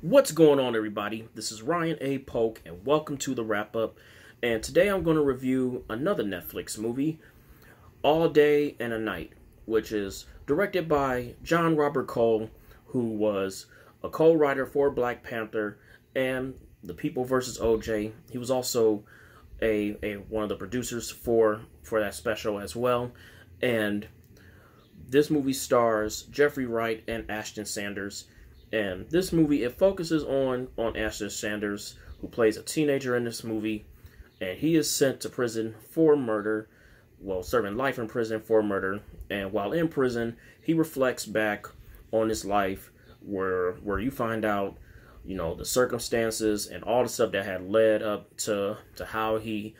What's going on, everybody? This is Ryan A. Polk, and welcome to the wrap up. And today I'm going to review another Netflix movie, All Day and a Night, which is directed by John Robert Cole, who was a co-writer for Black Panther and The People vs. OJ. He was also a one of the producers for that special as well. And this movie stars Jeffrey Wright and Ashton Sanders. And this movie, it focuses on Ashton Sanders, who plays a teenager in this movie, and he is sent to prison for murder, well, serving life in prison for murder. And while in prison, he reflects back on his life, where you find out, you know, the circumstances and all the stuff that had led up to how he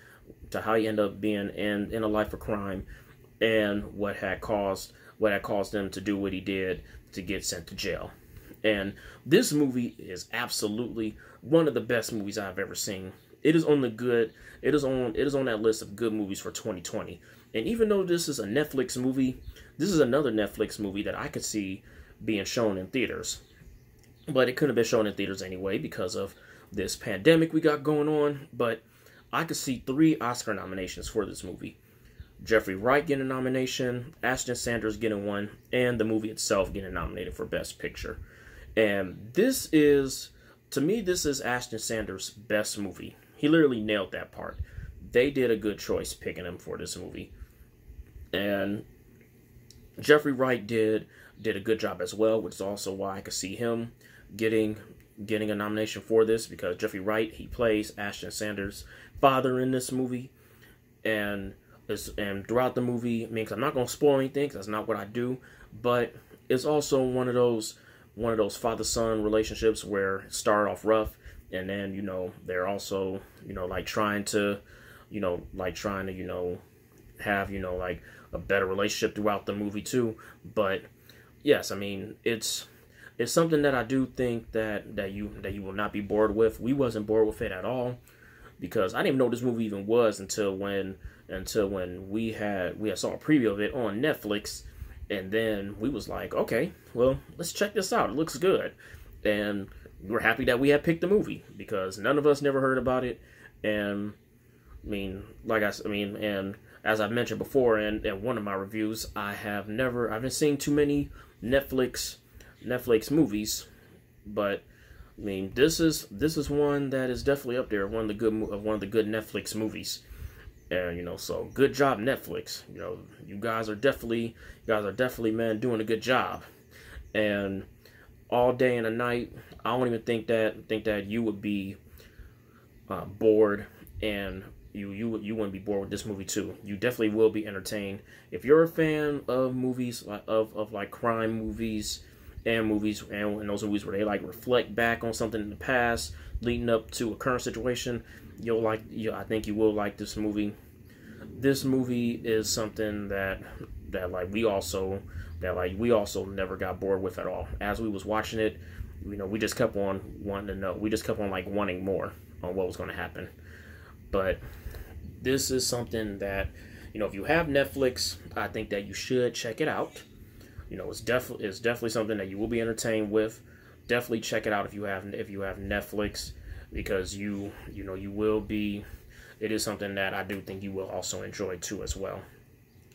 ended up being in a life of crime, and what had caused him to do what he did to get sent to jail. And this movie is absolutely one of the best movies I've ever seen. It is on that list of good movies for 2020. And even though this is a Netflix movie, this is another Netflix movie that I could see being shown in theaters. But it couldn't have been shown in theaters anyway because of this pandemic we got going on. But I could see 3 Oscar nominations for this movie. Jeffrey Wright getting a nomination, Ashton Sanders getting one, and the movie itself getting nominated for Best Picture. And this is, to me, this is Ashton Sanders' best movie. He literally nailed that part. They did a good choice picking him for this movie. And Jeffrey Wright did a good job as well, which is also why I could see him getting a nomination for this, because Jeffrey Wright, he plays Ashton Sanders' father in this movie. And throughout the movie, I mean, 'cause I'm not going to spoil anything, 'cause that's not what I do, but it's also one of those father-son relationships where it started off rough, and then, you know, they're also, you know, trying to have, you know, like a better relationship throughout the movie too. But yes, I mean, it's something that I do think that you will not be bored with. We wasn't bored with it at all, because I didn't even know what this movie even was until when we had saw a preview of it on Netflix. And then we was like, okay, well, let's check this out. It looks good. And we're happy that we had picked the movie, because none of us never heard about it. And I mean, and as I've mentioned before in one of my reviews, I haven't seen too many Netflix movies, but I mean, this is one that is definitely up there, one of the good Netflix movies. And, you know, so good job, Netflix. You know, you guys are definitely, man, doing a good job. And All Day and a Night, I don't even think that you would be bored, and you wouldn't be bored with this movie too. You definitely will be entertained if you're a fan of movies of crime movies and those movies where they reflect back on something in the past leading up to a current situation. I think you will like this movie. This movie is something that we also never got bored with at all. As we was watching it, you know, we just kept on wanting to know. We just kept on wanting more on what was going to happen. But this is something that, you know, if you have Netflix, I think that you should check it out. You know, it's definitely something that you will be entertained with. Definitely check it out if you have Netflix, because you will be. It is something that I do think you will also enjoy too as well.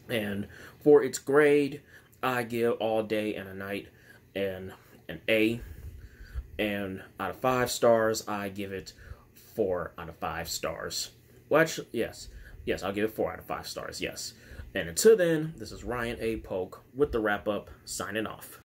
And for its grade, I give All Day and a Night an A. And out of 5 stars, I give it 4 out of 5 stars. Well, actually, yes, I'll give it 4 out of 5 stars. Yes. And until then, this is Ryan A. Polk with the wrap up, signing off.